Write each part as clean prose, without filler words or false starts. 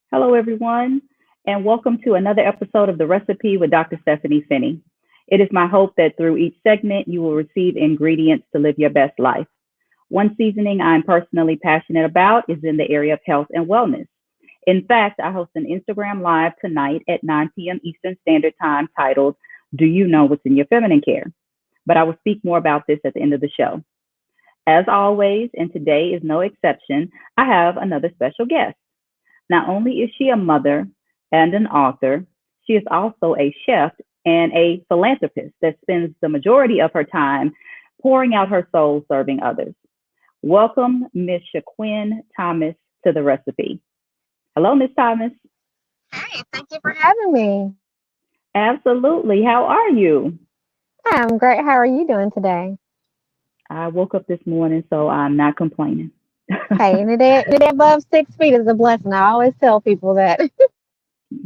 Hello, everyone, and welcome to another episode of The Recipe with Dr. Stephanie Finney. It is my hope that through each segment, you will receive ingredients to live your best life. One seasoning I'm personally passionate about is in the area of health and wellness. In fact, I host an Instagram Live tonight at 9 p.m. Eastern Standard Time titled, Do You Know What's in Your Feminine Care? But I will speak more about this at the end of the show. As always, and today is no exception, I have another special guest. Not only is she a mother and an author, she is also a chef and a philanthropist that spends the majority of her time pouring out her soul serving others. Welcome, Miss Shaquin Thomas, to the recipe. Hello, Miss Thomas. Hey, thank you for having me. Absolutely. How are you? I'm great. How are you doing today? I woke up this morning, so I'm not complaining. Hey, any day above 6 feet is a blessing. I always tell people that.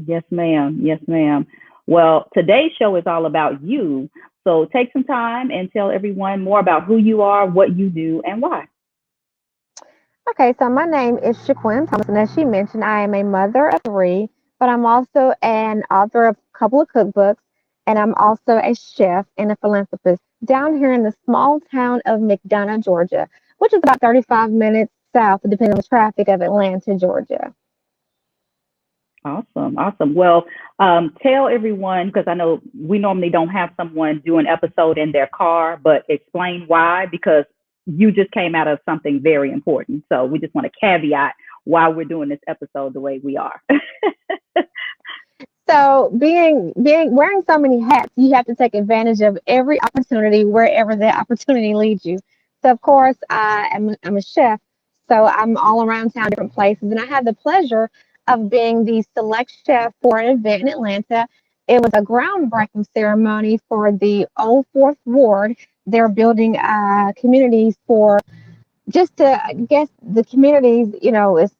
Yes, ma'am. Yes, ma'am. Well, today's show is all about you. So take some time and tell everyone more about who you are, what you do, and why. Okay, so my name is Shaquin Thomas, and as she mentioned, I am a mother of three, but I'm also an author of a couple of cookbooks, and I'm also a chef and a philanthropist down here in the small town of McDonough, Georgia, which is about 35 minutes south, depending on the traffic, of Atlanta, Georgia. Awesome. Awesome. Well, tell everyone, because I know we normally don't have someone do an episode in their car, but explain why, because you just came out of something very important. So we just want to caveat why we're doing this episode the way we are. So being wearing so many hats, you have to take advantage of every opportunity wherever the opportunity leads you. So of course I'm a chef, so I'm all around town, different places, and I had the pleasure of being the select chef for an event in Atlanta. It was a groundbreaking ceremony for the Old Fourth Ward. They're building communities for just to I guess the communities, it's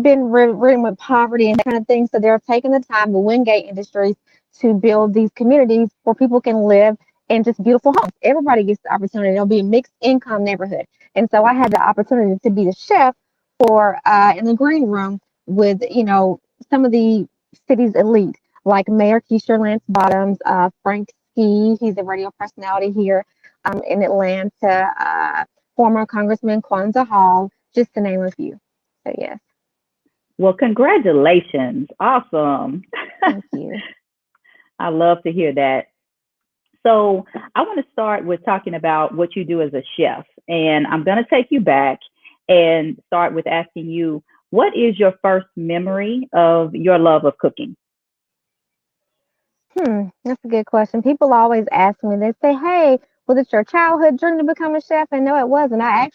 been ridden with poverty and that kind of thing. So they're taking the time, the Wingate Industries, to build these communities where people can live in just beautiful homes. Everybody gets the opportunity. It'll be a mixed income neighborhood. And so I had the opportunity to be the chef for in the green room with, some of the city's elite, like Mayor Keisha Lance Bottoms, Frank Ski, he's a radio personality here in Atlanta, former Congressman Kwanzaa Hall, just to name a few. So yes, Well, congratulations. Awesome. thank you. I love to hear that. So I want to start with talking about what you do as a chef. And I'm going to take you back and start with asking you, what is your first memory of your love of cooking? That's a good question. People always ask me, they say, "Hey, was it your childhood dream to become a chef?" And no, it wasn't. I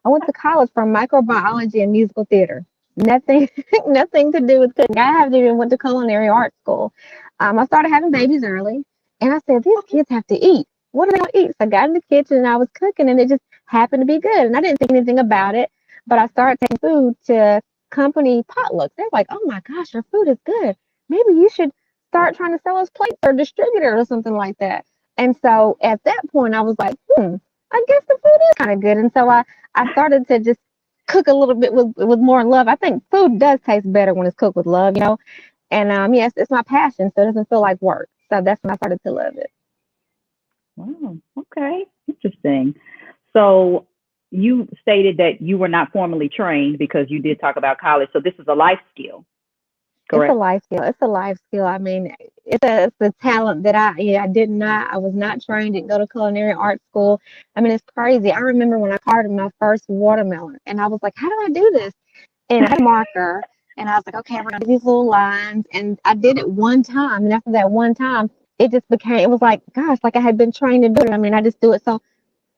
went to college for microbiology and musical theater. Nothing, nothing to do with cooking. I haven't even went to culinary art school. I started having babies early, and I said, these kids have to eat. What are they going to eat? So I got in the kitchen and I was cooking, and it just happened to be good. And I didn't think anything about it, but I started taking food to company potlucks. They're like, "Oh my gosh, your food is good. Maybe you should start trying to sell us plates or distributor or something like that." And so at that point, I was like, I guess the food is kind of good. And so I started to just cook a little bit with more love. I think food does taste better when it's cooked with love. And yes, it's my passion, so it doesn't feel like work. So that's when I started to love it. Oh, okay. Interesting. So you stated that you were not formally trained because you did talk about college. So this is a life skill, It's a correct? life skill. It's a life skill. I mean, it's a talent that I was not trained, didn't go to culinary art school. I mean, it's crazy. I remember when I carved my first watermelon and I was like, how do I do this? And I had a marker and I was like, okay, we're gonna do these little lines. And I did it one time. And after that one time, it was like, gosh, like I had been trained to do it. I mean, I just do it. So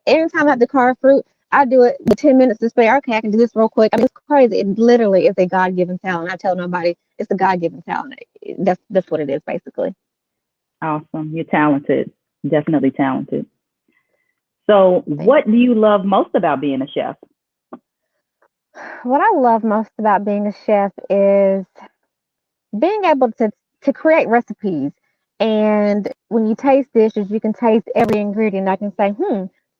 anytime I have to carve fruit, I do it with 10 minutes to spare. Okay, I can do this real quick. I mean, it's crazy. It literally is a God given talent. I tell nobody it's a God given talent. That's what it is, basically. Awesome. You're talented. Definitely talented. So Thank what do you. you love most about being a chef? What I love most about being a chef is being able to create recipes. And when you taste dishes, you can taste every ingredient. I can say,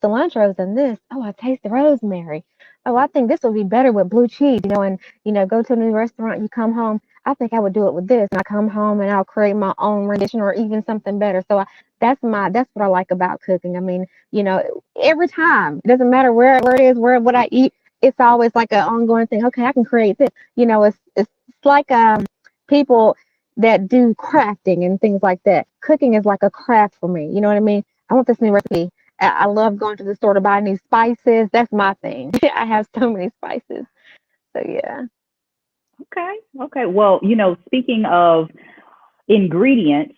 cilantro's in this. Oh, I taste the rosemary. Oh, I think this will be better with blue cheese. And go to a new restaurant, you come home. I think I would do it with this. And I come home and I'll create my own rendition or even something better. So that's what I like about cooking. I mean, every time, it doesn't matter where it is, what I eat, it's always like an ongoing thing. Okay, I can create this. It's like people that do crafting and things like that. Cooking is like a craft for me. You know what I mean? I want this new recipe. I love going to the store to buy new spices. That's my thing. I have so many spices. So yeah. Okay. Okay. Well, speaking of ingredients,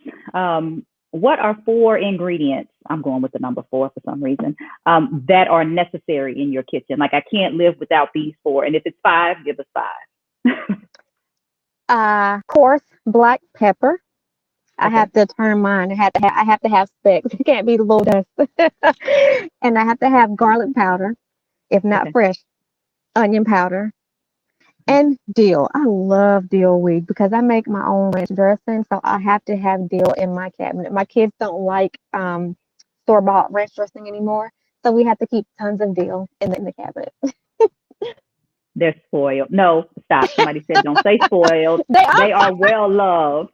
what are 4 ingredients? I'm going with the number 4 for some reason, that are necessary in your kitchen. Like, I can't live without these 4. And if it's 5, give us 5. Coarse black pepper. I Okay. have to turn mine. I have to have specks. It can't be the little dust. And I have to have garlic powder, if not Okay. fresh, onion powder, and dill. I love dill weed because I make my own ranch dressing, so I have to have dill in my cabinet. My kids don't like store-bought ranch dressing anymore, so we have to keep tons of dill in the cabinet. They're spoiled. No, stop. Somebody said don't say spoiled. They are. They are well loved.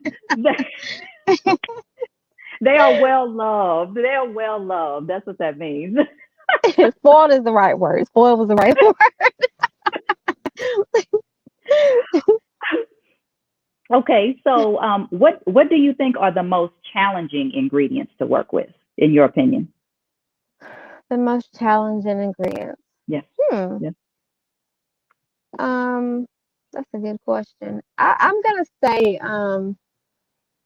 They are well loved. They are well loved. That's what that means. Spoiled is the right word. Spoiled was the right word. Okay, so what do you think are the most challenging ingredients to work with, in your opinion? The most challenging ingredients. Yes. Hmm. Yes. That's a good question. I'm gonna say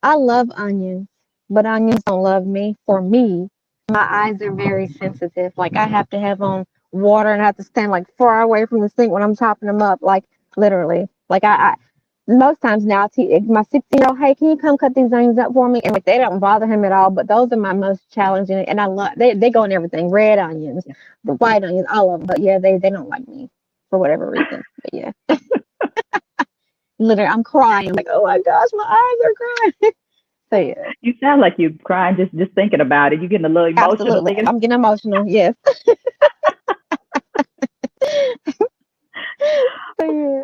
I love onions, but onions don't love me. For me, my eyes are very sensitive. Like I have to have on water and I have to stand like far away from the sink when I'm chopping them up. Like literally. Like I most times now my 16-year-old, hey, can you come cut these onions up for me? And like they don't bother him at all. But those are my most challenging, and I love they go in everything. Red onions, Yes. the white onions, all of them. But yeah, they don't like me for whatever reason. But yeah, literally, I'm crying. I'm like, oh my gosh, my eyes are crying. So yeah. You sound like you're crying just thinking about it. You're getting a little emotional Absolutely. thinking. I'm getting emotional. Yes. So, yeah.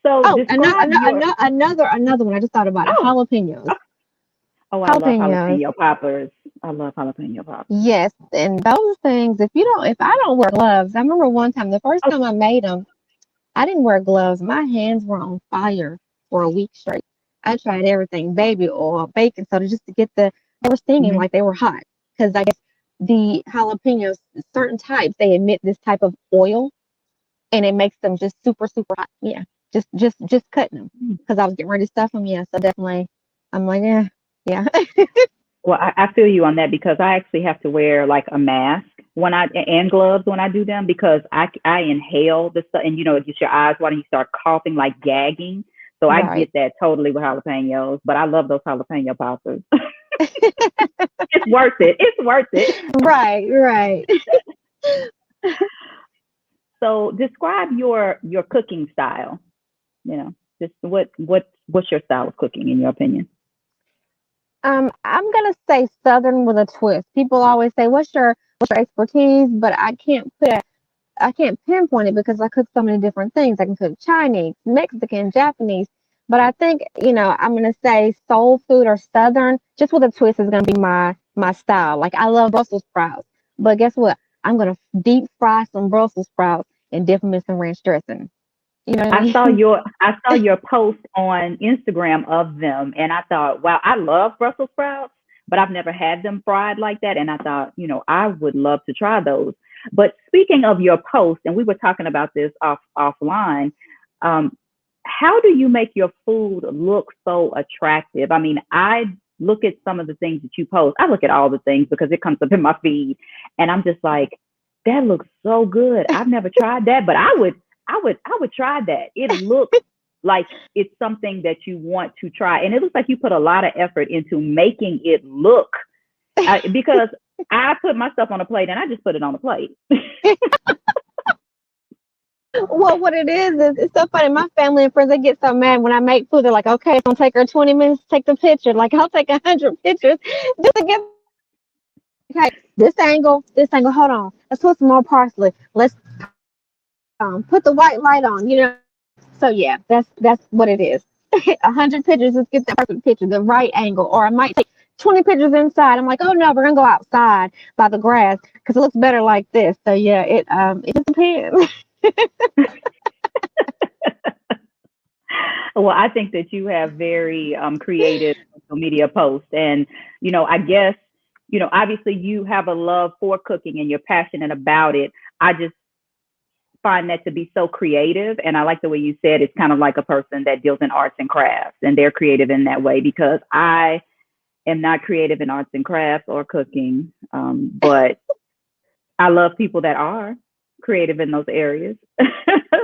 So Oh, describe your. another one. I just thought about it. Oh, Jalapenos. oh, I love Jalapenos. jalapeno poppers. I love jalapeno poppers. Yes. And those things, if I don't wear gloves, I remember one time, the first Oh, time I made them, I didn't wear gloves. My hands were on fire for a week straight. I tried everything, baby oil, baking soda, just to get they were stinging mhm. like they were hot. Because I guess the jalapenos, certain types, they emit this type of oil and it makes them just super, super hot. Yeah, just cutting them because I was getting ready to stuff them. Yeah, so definitely, I'm like, yeah, yeah. Well, I feel you on that because I actually have to wear like a mask when I and gloves when I do them because I inhale the stuff and it gets your eyes watering. You start coughing like gagging. So I Right. get that totally with jalapenos, but I love those jalapeno poppers. It's worth it. It's worth it. Right, right. So describe your cooking style. Just what's your style of cooking in your opinion? I'm gonna say Southern with a twist. People always say, what's your expertise?" But I can't pinpoint it because I cook so many different things. I can cook Chinese, Mexican, Japanese. But I think, I'm gonna say soul food or Southern, just with a twist is gonna be my style. Like I love Brussels sprouts, but guess what? I'm gonna deep fry some Brussels sprouts and dip them in some ranch dressing. You know what I I mean? saw your post on Instagram of them, and I thought, wow, I love Brussels sprouts, but I've never had them fried like that. And I thought, I would love to try those. But speaking of your post, and we were talking about this offline, um, how do you make your food look so attractive? I mean, I look at some of the things that you post. I look at all the things because it comes up in my feed, and I'm just like, that looks so good. I've never tried that, but I would try that. It looks like it's something that you want to try, and it looks like you put a lot of effort into making it look. Because I put my stuff on a plate and I just put it on a plate. Well, what it is it's so funny. My family and friends, they get so mad when I make food. They're like, okay, it's gonna take her 20 minutes to take the picture. Like, I'll take 100 pictures just to get, okay, this angle, hold on. Let's put some more parsley. Let's put the white light on. So yeah, that's what it is. 100 pictures, let's get that perfect picture, the right angle. Or I might take 20 pictures inside. I'm like, oh no, we're gonna go outside by the grass because it looks better like this. So yeah, it just depends. Well, I think that you have very creative social media posts. And, I guess, obviously you have a love for cooking and you're passionate about it. I just find that to be so creative. And I like the way you said it's kind of like a person that deals in arts and crafts and they're creative in that way because I am not creative in arts and crafts or cooking. But I love people that are creative in those areas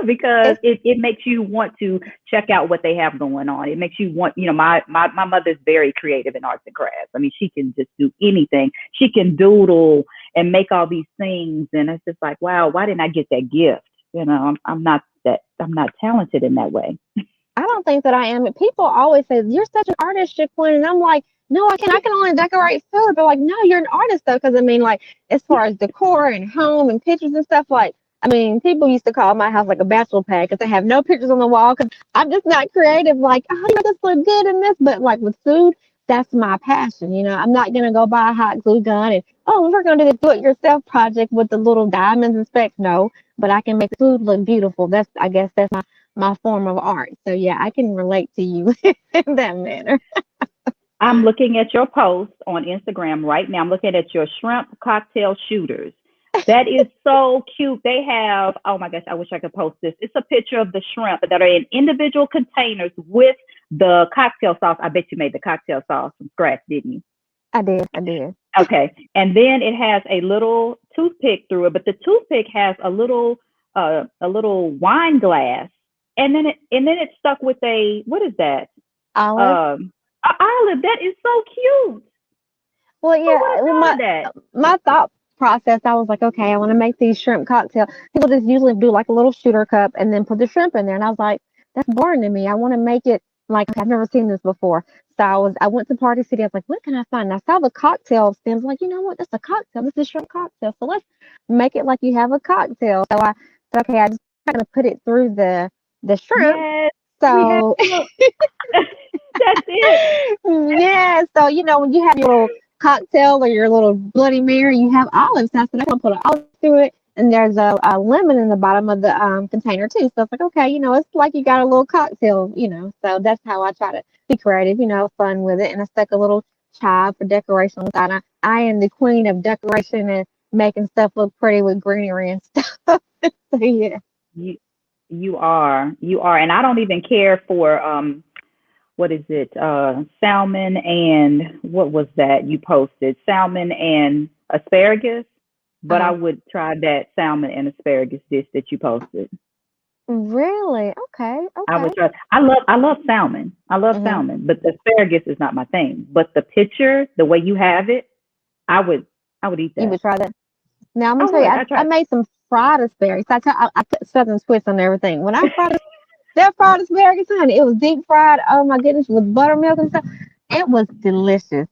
because It's it makes you want to check out what they have going on. It makes you want, my mother's very creative in arts and crafts. I mean, she can just do anything. She can doodle and make all these things. And it's just like, wow, why didn't I get that gift? I'm not talented in that way. I don't think that I am. People always say, you're such an artist, Shaquin. And I'm like, no, I can. I can only decorate food. But like, no, you're an artist though. Because I mean, like, as far as decor and home and pictures and stuff, like, I mean, people used to call my house like a bachelor pad because they have no pictures on the wall because I'm just not creative. Like, oh, you know, this look good in this. But like with food, that's my passion. I'm not going to go buy a hot glue gun and, oh, we're going to do the do-it-yourself project with the little diamonds and specks. No, but I can make food look beautiful. I guess that's my form of art. So yeah, I can relate to you in that manner. I'm looking at your post on Instagram right now. I'm looking at your shrimp cocktail shooters. That is so cute. They have, oh my gosh, I wish I could post this. It's a picture of the shrimp that are in individual containers with the cocktail sauce. I bet you made the cocktail sauce from scratch, didn't you? I did. Okay. And then it has a little toothpick through it, but the toothpick has a little wine glass. And then it's stuck with a what is that? Olive. Olive. That is so cute. Well, Who would yeah. have Well, thought my of that? my thought process, I was like, okay, I want to make these shrimp cocktail. People just usually do like a little shooter cup and then put the shrimp in there, and I was like, that's boring to me. I want to make it like okay, I've never seen this before. So I went to Party City. I was like, what can I find? And I saw the cocktail stems. Like, you know what? That's a cocktail. This is shrimp cocktail. So let's make it like you have a cocktail. So I said, okay, I just gonna put it through the shrimp. Yes, we have So to look. That's it. yeah, so when you have your little cocktail or your little Bloody Mary, you have olives. So I said I'm gonna put an olive through it, and there's a lemon in the bottom of the container too. So it's like okay, it's like you got a little cocktail. So that's how I try to be creative, fun with it, and I stuck a little chive for decoration on the side. I am the queen of decoration and making stuff look pretty with greenery and stuff. So yeah. You you are, and I don't even care for what is it? Salmon and what was that you posted? Salmon and asparagus. But I Uh-huh. would try that salmon and asparagus dish that you posted. Really? Okay. I Okay. would try. I love salmon. I love hmm salmon, but the asparagus is not my thing. But the picture, the way you have it, I would I would eat You that. would try that. Now I'm I gonna tell you, would. I, I I tried. made some fried asparagus. I put southern twist on everything. When I fried that fried asparagus, honey, it was deep fried. Oh my goodness, with buttermilk and stuff. It was delicious.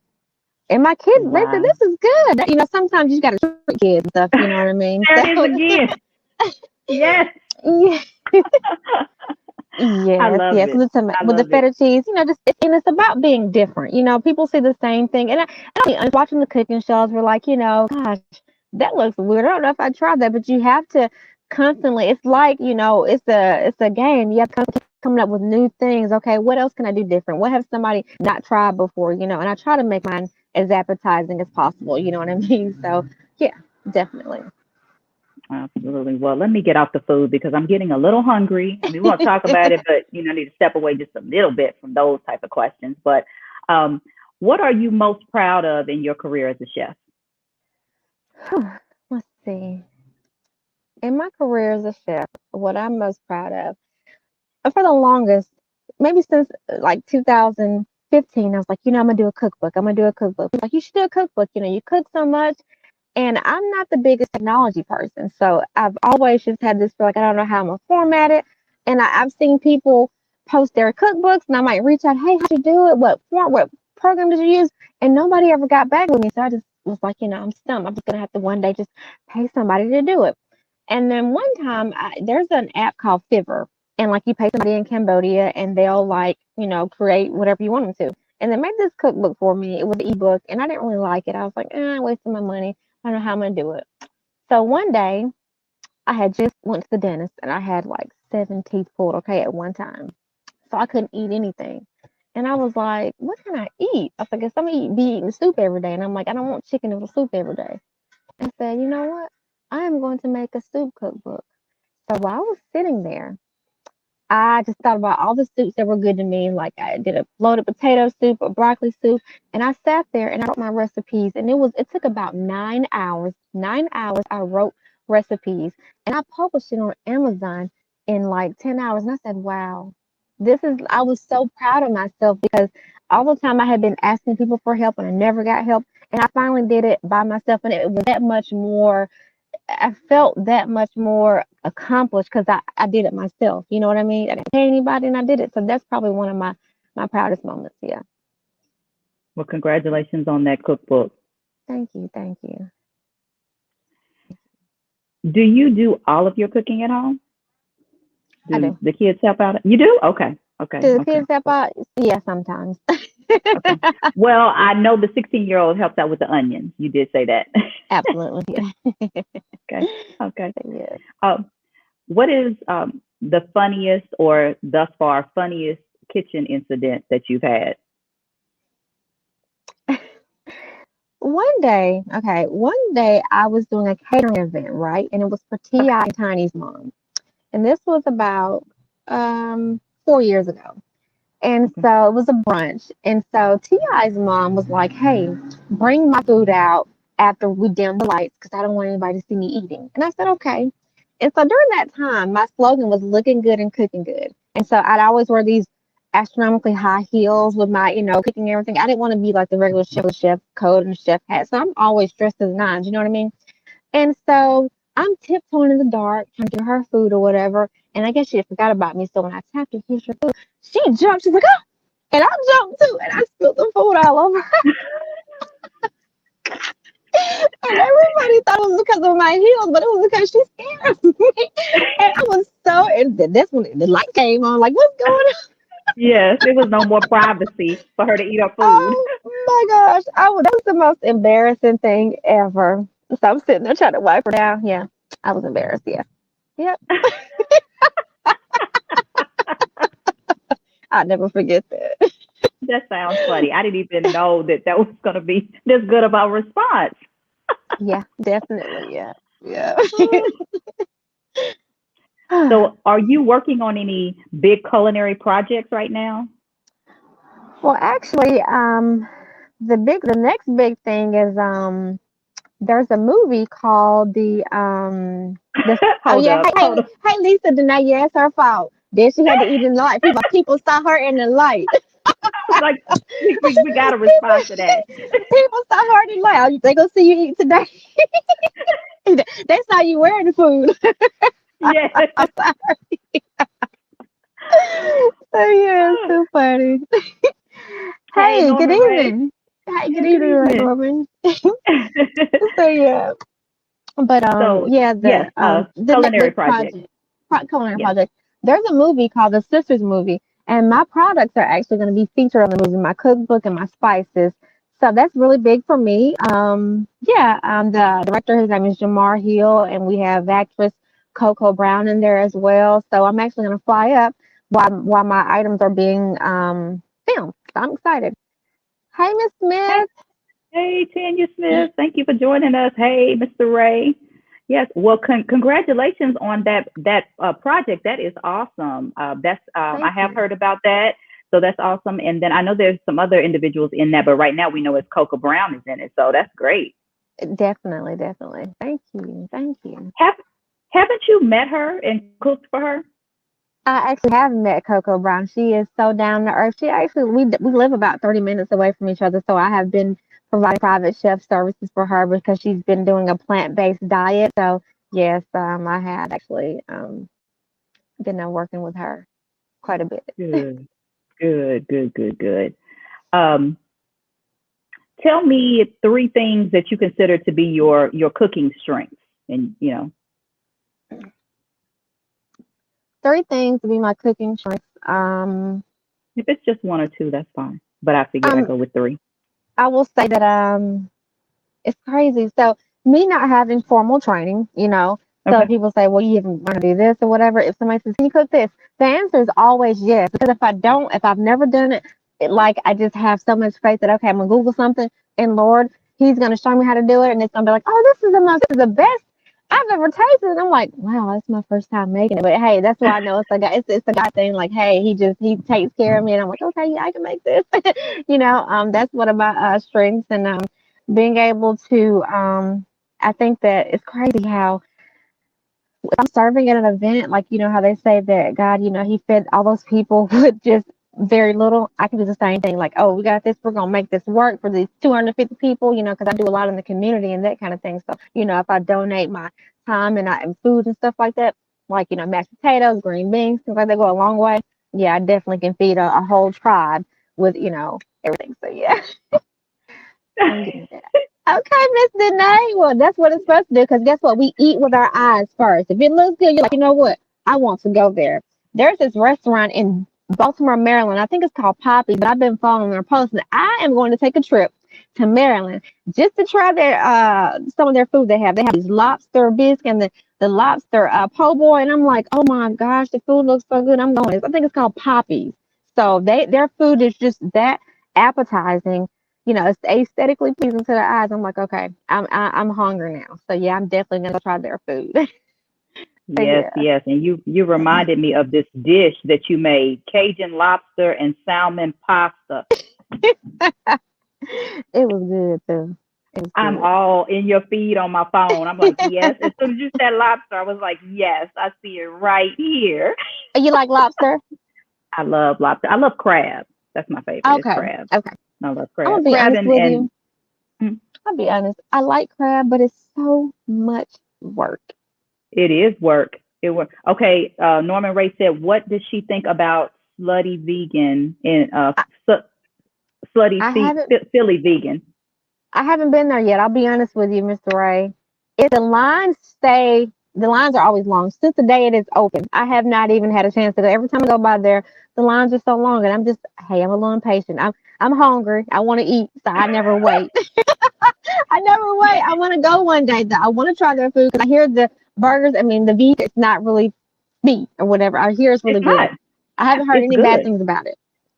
And my kids, they said, Wow. "This is good." Sometimes you just gotta treat kids and stuff. You know what I mean? There So it is again. Yes. yeah, I yes, love yes. it. I With the love it. feta cheese, and it's about being different. People see the same thing, and I was watching the cooking shows. We're like, gosh, that looks weird. I don't know if I tried that, but you have to constantly. It's like it's a game. You have to constantly coming up with new things. Okay, what else can I do different? What have somebody not tried before? And I try to make mine as appetizing as possible. You know what I mean? So yeah, definitely. Absolutely. Well, let me get off the food because I'm getting a little hungry. I mean, we want to talk about it, but I need to step away just a little bit from those type of questions. But um, what are you most proud of in your career as a chef? Let's see. In my career as a chef, what I'm most proud of, for the longest, maybe since like 2015, I was like, I'm gonna do a cookbook. I'm gonna do a cookbook. Like, you should do a cookbook. You cook so much, and I'm not the biggest technology person, so I've always just had this feel like I don't know how I'm gonna format it. And I've seen people post their cookbooks, and I might reach out, hey, how'd you do it? What program did you use? And nobody ever got back with me, so I just was like, I'm stumped. I'm just gonna have to one day just pay somebody to do it. And then one time, there's an app called Fiverr, and like you pay somebody in Cambodia and they'll like, create whatever you want them to. And they made this cookbook for me. It was an ebook and I didn't really like it. I was like, I'm wasting my money. I don't know how I'm gonna do it. So one day I had just went to the dentist and I had like 7 teeth pulled, okay, at one time. So I couldn't eat anything. And I was like, what can I eat? I was like, I'm gonna be eating soup every day. And I'm like, I don't want chicken noodle soup every day. I said, you know what? I am going to make a soup cookbook. So while I was sitting there, I just thought about all the soups that were good to me. Like I did a loaded potato soup, a broccoli soup, and I sat there and I wrote my recipes. And it took about 9 hours. 9 hours I wrote recipes, and I published it on Amazon in like 10 hours. And I said, wow, I was so proud of myself because all the time I had been asking people for help and I never got help. And I finally did it by myself, and it was that much more. I felt that much more accomplished because I did it myself. You know what I mean? I didn't pay anybody and I did it. So that's probably one of my proudest moments. Yeah. Well, congratulations on that cookbook. Thank you. Thank you. Do you do all of your cooking at home? I Do do. the kids help out? You do? Okay. Do the Okay. kids help out? Yeah, sometimes. Okay. Well, I know the 16-year-old helps out with the onions. You did say that. Absolutely. Yeah. Okay. Okay. Yeah. What is the funniest or thus far funniest kitchen incident that you've had? One day I was doing a catering event, right? And it was for Okay. T.I. and Tiny's mom. And this was about 4 years ago. And Okay. so it was a brunch. And so T.I.'s mom was like, hey, bring my food out after we dim the lights because I don't want anybody to see me eating. And I said, okay. And so during that time, my slogan was looking good and cooking good. And so I'd always wear these astronomically high heels with my, cooking and everything. I didn't want to be like the regular chef with chef coat and chef hat. So I'm always dressed as nines, you know what I mean? And so I'm tiptoeing in the dark, trying to get her food or whatever. And I guess she had forgot about me. So when I tapped her, here's your food, she jumped. She's like, oh, and I jumped too. And I spilled the food all over her. And everybody thought it was because of my heels, but it was because she scared of me. And I was and that's when the light came on. Like, what's going on? Yes, there was no more privacy for her to eat her food. Oh my gosh. That was the most embarrassing thing ever. So I'm sitting there trying to wipe her down. Yeah. I was embarrassed. Yeah. Yep. I'll never forget that. That sounds funny. I didn't even know that was going to be this good of a response. Yeah, definitely. Yeah. Yeah. So, are you working on any big culinary projects right now? Well, actually, the next big thing is there's a movie called oh Hold yeah, up, hold up. hey Lisa, tonight, yeah, it's her fault. Then she had to eat in the light. People saw her in the light. Like, we got to respond to that. People saw her in the light. They gonna see you eat today. They saw you wearing the food. Yes. I'm sorry. Oh yeah, it's so funny. Hey, Hey, good Norman Ray. evening. Hey, good Yeah, good evening, Ray evening. Norman. So yeah, but So, yeah, yes, the next culinary big project. culinary Yes. project. There's a movie called The Sisters Movie, and my products are actually going to be featured on the movie, my cookbook and my spices. So that's really big for me. Yeah, the director, his name is Jamar Hill, and we have actress Coco Brown in there as well. So I'm actually going to fly up while my items are being filmed. So I'm excited. Hey, Miss Hey, Smith. hey, Tanya Smith. Thank you for joining us. Hey, Mr. Ray. Yes. Well, congratulations on that project. That is awesome. That's I Thank have you. heard about that. So that's awesome. And then I know there's some other individuals in that, but right now we know it's Coco Brown is in it. So that's great. Definitely, definitely. Thank you. Thank you. Have haven't you met her and cooked for her? I actually have met Coco Brown. She is so down to earth. She actually we live about 30 minutes away from each other, so I have been providing private chef services for her because she's been doing a plant-based diet. So yes, I have actually been working with her quite a bit. Good, good. Um, Tell me three things that you consider to be your cooking strengths, and Three things to be my cooking choice. If it's just one or two, that's fine. But I figured I'd Um, go with three. I will say that it's crazy. So me not having formal training, so Okay. people say, well, you even want to do this or whatever. If somebody says, can you cook this? The answer is always yes. Because if I don't, if I've never done it, like I just have so much faith that, okay, I'm going to Google something and Lord, he's going to show me how to do it. And it's going to be like, oh, this is the best I've ever tasted. And I'm like, wow, that's my first time making it. But hey, that's why I know it's a guy, it's a guy thing. Like, hey, he takes care of me. And I'm like, okay, yeah, I can make this. That's one of my strengths. And being able to I think that it's crazy how if I'm serving at an event, like how they say that God, he fed all those people with just very little. I can do the same thing. Like, oh, we got this, we're gonna make this work for these 250 people, because I do a lot in the community and that kind of thing. So, if I donate my time and food and stuff like that, like mashed potatoes, green beans, things like that go a long way. Yeah, I definitely can feed a whole tribe with everything. So yeah. I'm getting that. Okay, Miss Danae. Well, that's what it's supposed to do. Because guess what? We eat with our eyes first. If it looks good, you're like, you know what? I want to go there. There's this restaurant in Baltimore, Maryland. I think it's called Poppy, but I've been following their posts. And I am going to take a trip to Maryland just to try their some of their food they have. They have these lobster bisque and the lobster po' boy. And I'm like, oh my gosh, the food looks so good. I'm going. I think it's called Poppy's. So their food is just that appetizing, it's aesthetically pleasing to the eyes. I'm like, okay, I'm hungry now. So yeah, I'm definitely gonna try their food. So Yes, yeah, yes. And you reminded me of this dish that you made, Cajun lobster and salmon pasta. it was good too. It was I'm good. all in your feed on my phone. I'm like, yes. As soon as you said lobster, I was like, yes, I see it right here. You like lobster? I love lobster. I love crab. That's my favorite. Is Okay, crab. okay. I love I'm gonna crab. be Crab honest and with you. mm, I'll be honest. I like crab, but it's so much work. it is work. It work. Okay. Norman Ray said, what does she think about slutty vegan and I, slutty I haven't Philly vegan? I haven't been there yet. I'll be honest with you, Mr. Ray. If the lines are always long. Since the day it is open, I have not even had a chance to go. Every time I go by there, the lines are so long, and hey, I'm a little impatient. I'm hungry. I want to eat, so I never wait. I never wait. I want to go one day. Though. I want to try their food because I hear the burgers. I mean, the beef. It's not really meat or whatever. I hear it's really It's good. not. I haven't heard It's any bad good. things about it.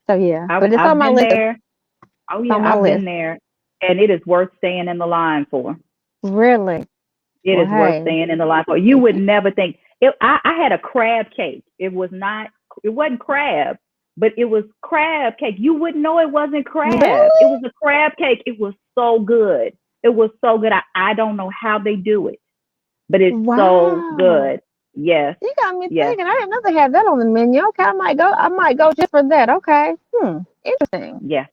So yeah, but it's I've on my been list. It's there. Oh on yeah, my I've been list. there, and it is worth staying in the line for. Really? It Well, is worth hey, staying in the line for. You if would you never think. I had a crab cake. It was not. It wasn't crab, but it was crab cake. You wouldn't know it wasn't crab. It really? was a crab cake. It was so good. It was so good. I don't know how they do it, but it's so Wow. good. Yes, You got me yes. thinking. I didn't know they had that on the menu. Okay, I might go. I might go just for that. Okay. Interesting. Yes,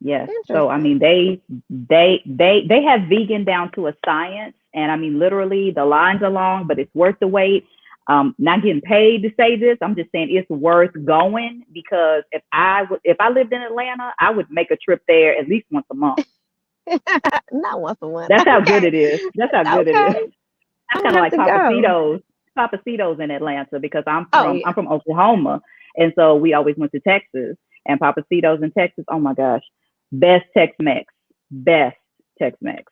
yes. So I mean, Interesting. they have vegan down to a science, and I mean, literally, the lines are long, but it's worth the wait. Not getting paid to say this. I'm just saying it's worth going because if I lived in Atlanta, I would make a trip there at least once a month. Not once a month. That's how good Okay. it is. That's how good it is. Okay. That's I'm kind gonna of have like to go. Papacitos in Atlanta because Oh yeah. I'm from Oklahoma, and so we always went to Texas and Papacitos in Texas. Oh my gosh, best Tex-Mex, best Tex-Mex,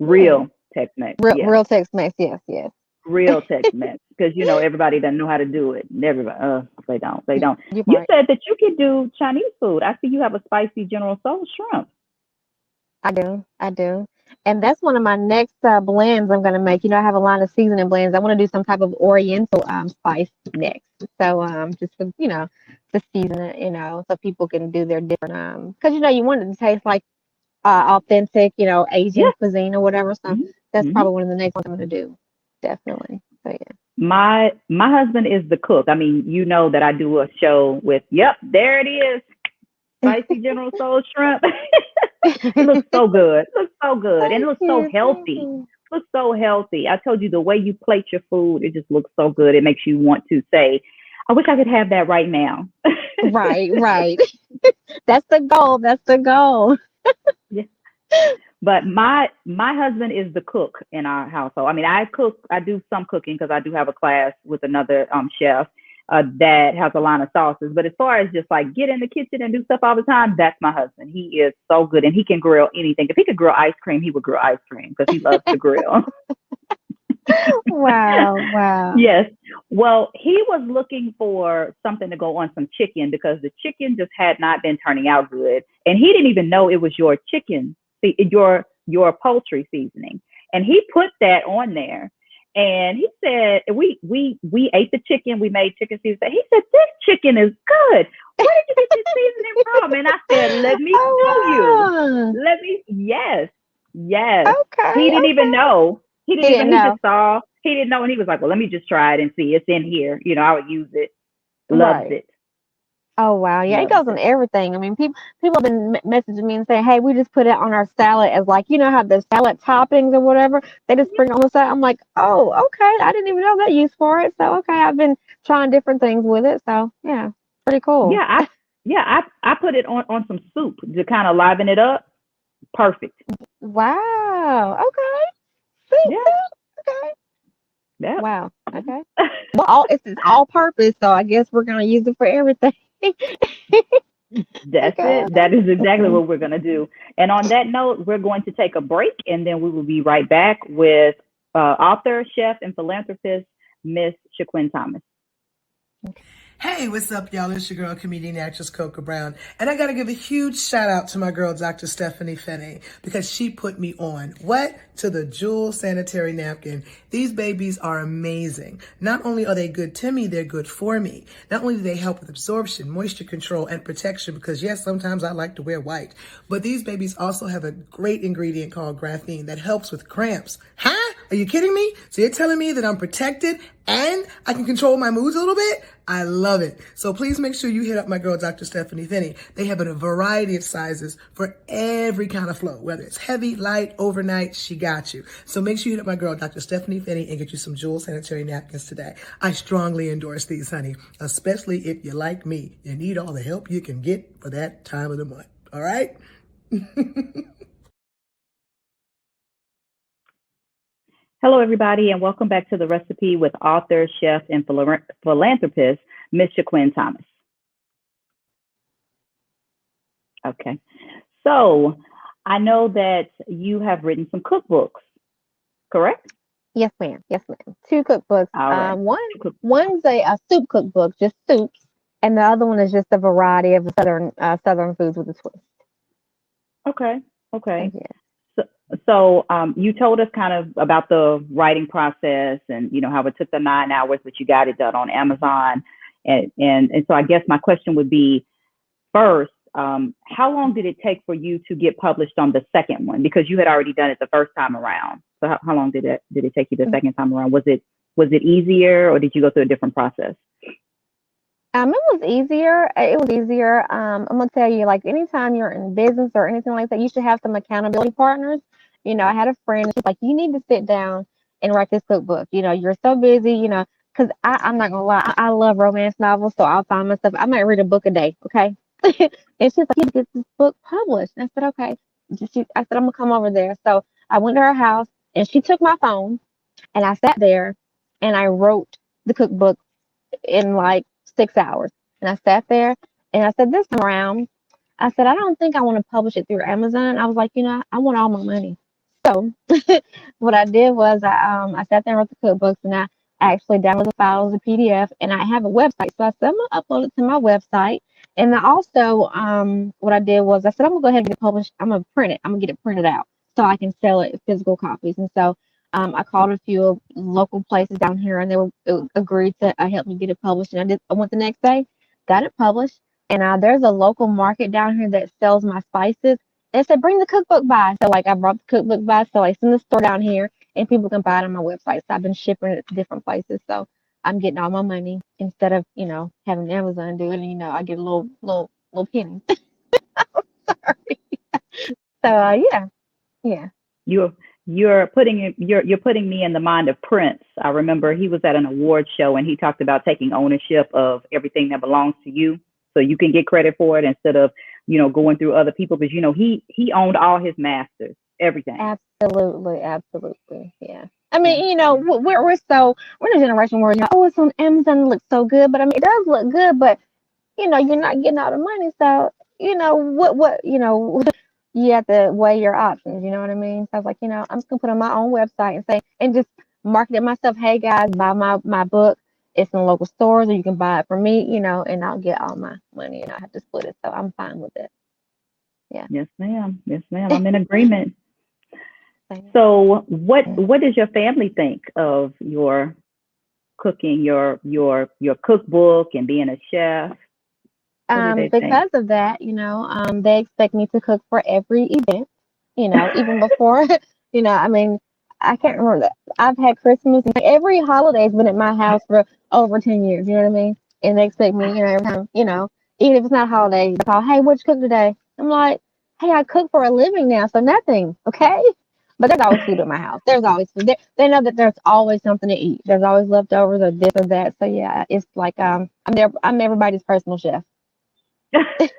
Hmm. real Tex-Mex, yeah, Real Tex Mex. Yes. Yes. real Tex-Mex because everybody doesn't know how to do it. Everybody, they don't. You're You right. said that you could do Chinese food. I see you have a spicy General Tso's shrimp. I do. I do. And that's one of my next blends I'm going to make. I have a line of seasoning blends. I want to do some type of Oriental spice next. So just for, to season it, so people can do their different, because, you want it to taste like authentic, Asian Yeah. cuisine or whatever. So hmm that's hmm probably one of the next ones I'm going to do. Definitely. So yeah. My husband is the cook. I mean, you know that I do a show with. Yep, there it is, spicy General Soul shrimp. It looks so good. It looks so good, and it Thank looks so you. Thank healthy. you. Looks so healthy. I told you the way you plate your food, it just looks so good. It makes you want to say, "I wish I could have that right now." Right, right. That's the goal. That's the goal. Yeah. But my husband is the cook in our household. I mean, I cook. I do some cooking because I do have a class with another chef. that has a line of sauces. But as far as just like get in the kitchen and do stuff all the time, that's my husband. He is so good, and he can grill anything. If he could grill ice cream, he would grill ice cream because he loves to grill. Wow, wow. Yes. Well, he was looking for something to go on some chicken because the chicken just had not been turning out good, and he didn't even know it was your chicken, your poultry seasoning, and he put that on there. And he said, we ate the chicken. We made chicken seasoning. He said, this chicken is good. Where did you get this seasoning from? And I said, let me show you. Let me. Yes. Okay. He didn't even know. He didn't know. He just saw. He didn't know, and he was like, well, let me just try it and see. It's in here. I would use it. Loves it. Oh wow, yeah, it goes on everything. I mean, people have been messaging me and saying, "Hey, we just put it on our salad as like how the salad toppings or whatever. They just bring it on the side." I'm like, "Oh, okay. I didn't even know that use for it." So okay, I've been trying different things with it. So yeah, pretty cool. I put it on some soup to kind of liven it up. Perfect. Wow. Okay. Yeah. Okay. Yeah. Wow. Okay. Well, it's all purpose, so I guess we're gonna use it for everything. That's it. That is exactly what we're going to do. And on that note, we're going to take a break, and then we will be right back with author, chef, and philanthropist, Miss Shaquin Thomas. Hey, what's up, y'all? It's your girl, comedian actress Coca Brown. And I got to give a huge shout out to my girl, Dr. Stephanie Finney, because she put me on. What? To the Jewel Sanitary napkin. These babies are amazing. Not only are they good to me, they're good for me. Not only do they help with absorption, moisture control, and protection, because yes, sometimes I like to wear white, but these babies also have a great ingredient called graphene that helps with cramps. Huh? Are you kidding me? So you're telling me that I'm protected and I can control my moods a little bit? I love it. So please make sure you hit up my girl, Dr. Stephanie Finney. They have a variety of sizes for every kind of flow, whether it's heavy, light, overnight, she got you. So make sure you hit up my girl, Dr. Stephanie Finney, and get you some Jewel Sanitary napkins today. I strongly endorse these, honey, especially if you're like me. You need all the help you can get for that time of the month. All right? Hello, everybody, and welcome back to The Recipe with author, chef, and philanthropist, Ms. Shaquin Thomas. Okay. So I know that you have written some cookbooks, correct? Yes, ma'am. Yes, ma'am. 2 cookbooks. All right. One's a soup cookbook, just soups, and the other one is just a variety of southern foods with a twist. Okay. Yeah. So you told us kind of about the writing process and how it took the 9 hours, but you got it done on Amazon, and so I guess my question would be first, how long did it take for you to get published on the second one? Because you had already done it the first time around. So how long did it take you the second time around? Was it easier, or did you go through a different process? It was easier. I'm gonna tell you, like anytime you're in business or anything like that, you should have some accountability partners. I had a friend, she's like, you need to sit down and write this cookbook. You're so busy, because I'm not gonna lie, I love romance novels, so I'll find myself, I might read a book a day, okay? And she's like, you need to get this book published. And I said, okay. I said, I'm gonna come over there. So I went to her house and she took my phone and I sat there and I wrote the cookbook in like 6 hours. And I sat there and I said, this time around, I said, I don't think I want to publish it through Amazon. I was like, I want all my money. So what I did was I sat there and wrote the cookbooks and I actually downloaded the file as a PDF and I have a website. So I said, I'm gonna upload it to my website. And then also what I did was I said, I'm gonna go ahead and get it published. I'm gonna print it. I'm gonna get it printed out so I can sell it physical copies. And so I called a few local places down here, and they agreed to help me get it published. And I went the next day, got it published, and there's a local market down here that sells my spices. And it said, bring the cookbook by. So like I brought the cookbook by, so it's in the store down here, and people can buy it on my website. So I've been shipping it to different places. So I'm getting all my money instead of having Amazon do it. And I get a little penny. Sorry. So yeah. You're putting me in the mind of Prince. I remember he was at an award show and he talked about taking ownership of everything that belongs to you, so you can get credit for it instead of going through other people, because he owned all his masters, everything. Absolutely, yeah. I Yeah. mean, we're in a generation where, oh, it's on Amazon, it looks so good, but I mean, it does look good, but you're not getting all the money, so you have to weigh your options. You know what I mean? So I was like, I'm just gonna put on my own website and say, and just market it myself. Hey guys, buy my book. It's in local stores, or you can buy it from me. And I'll get all my money, and I have to split it. So I'm fine with it. Yeah. Yes, ma'am. Yes, ma'am. I'm in agreement. So, So, what does your family think of your cooking, your cookbook, and being a chef? What do they think? Because of that, they expect me to cook for every event, even before, I mean, I can't remember that. I've had Christmas, and every holiday's been at my house for over 10 years, you know what I mean? And they expect me, every time, even if it's not a holiday, they call, hey, what'd you cook today? I'm like, hey, I cook for a living now, so nothing, okay? But there's always food at my house. There's always food. They know that there's always something to eat. There's always leftovers or this or that. So yeah, it's like I'm everybody's personal chef. Hey,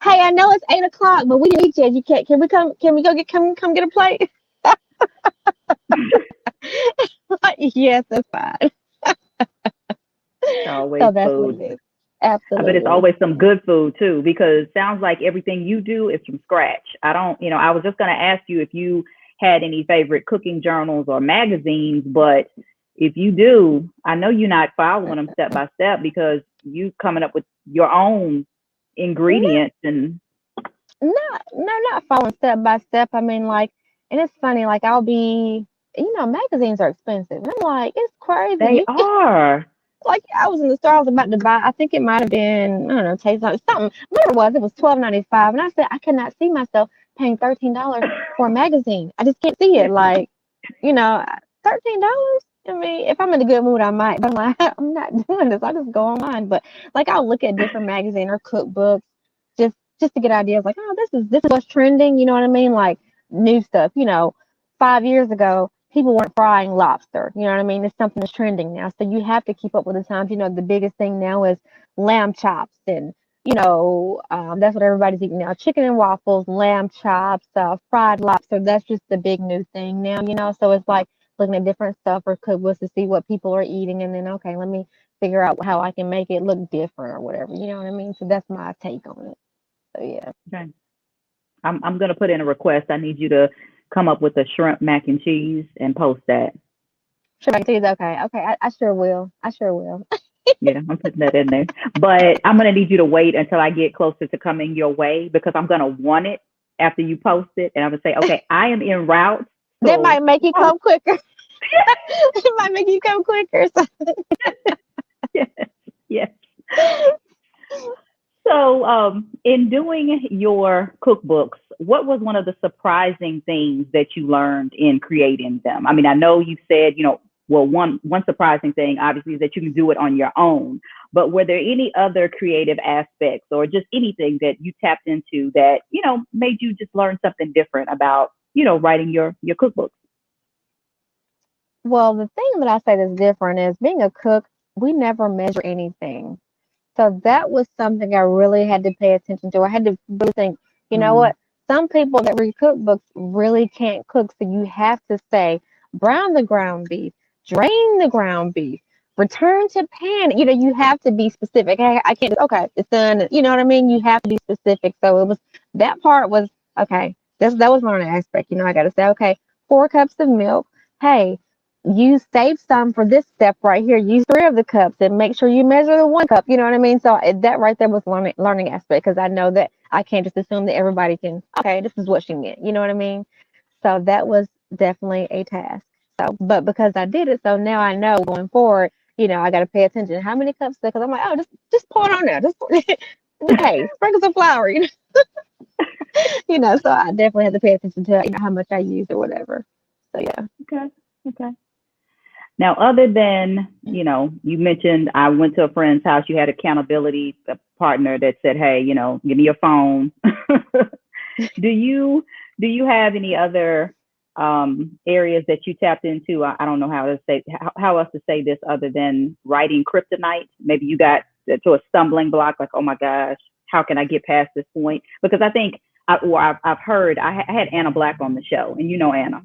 I know it's 8 o'clock, but we didn't eat yet. You can't. Can we come? Can we go come get a plate? Yes, that's fine. Always So that's what food. it is. I bet it's Absolutely. always some good food too, because it sounds like everything you do is from scratch. I don't, I was just going to ask you if you had any favorite cooking journals or magazines, but if you do, I know you're not following them step by step because you coming up with your own No, ingredients and not following step by step. I mean, like, and it's funny. Like, I'll be, magazines are expensive, and I'm like, it's crazy. they are. Like, I was in the store, I was about to buy. I think it might have been, I don't know, taste like something. Whatever it was, it was $12.95, and I said I cannot see myself paying $13 for a magazine. I just can't see it. Like, $13. I mean, if I'm in a good mood, I might, but I'm like, I'm not doing this. I just go online. But like, I'll look at different magazines or cookbooks just to get ideas. Like, oh, this is what's trending. You know what I mean? Like new stuff. 5 years ago, people weren't frying lobster. You know what I mean? It's something that's trending now. So you have to keep up with the times. The biggest thing now is lamb chops and that's what everybody's eating now. Chicken and waffles, lamb chops, fried lobster. That's just the big new thing now. So it's like looking at different stuff or cookbooks to see what people are eating, and then okay, let me figure out how I can make it look different or whatever. You know what I mean? So that's my take on it. So yeah. Okay. I'm gonna put in a request. I need you to come up with a shrimp mac and cheese and post that. Sure, I can see that. Okay, okay, I sure will. I sure will. Yeah, I'm putting that in there. But I'm gonna need you to wait until I get closer to coming your way because I'm gonna want it after you post it, and I'm gonna say, okay, I am en route. That So might make you post. come quicker. It might make you come quicker. So. Yes, yes. So, in doing your cookbooks, what was one of the surprising things that you learned in creating them? I mean, I know you said, well, one surprising thing, obviously, is that you can do it on your own. But were there any other creative aspects or just anything that you tapped into that, made you just learn something different about, writing your cookbooks? Well, the thing that I say that's different is being a cook, we never measure anything. So that was something I really had to pay attention to. I had to really think, you know Mm, what? Some people that read cookbooks really can't cook. So you have to say, brown the ground beef, drain the ground beef, return to pan. You have to be specific. I can't, okay, it's done. You know what I mean? You have to be specific. So that part was, okay, that was one aspect. I got to say, okay, 4 cups of milk. Hey, you save some for this step right here. Use 3 of the cups and make sure you measure the 1 cup. You know what I mean? So that right there was learning aspect because I know that I can't just assume that everybody can. Okay, this is what she meant. You know what I mean? So that was definitely a task. So, but because I did it, so now I know going forward. I got to pay attention. How many cups? Because I'm like, oh, just pour it on there. Just hey, sprinkle some flour. So I definitely had to pay attention to how much I use or whatever. So yeah. okay, okay. Now, other than, you mentioned I went to a friend's house, you had accountability a partner that said, hey, give me your phone. Do you have any other areas that you tapped into? I don't know how else to say this other than writing kryptonite. Maybe you got to a stumbling block, like, oh my gosh, how can I get past this point? Because I think, I've heard, I had Anna Black on the show, and you know Anna.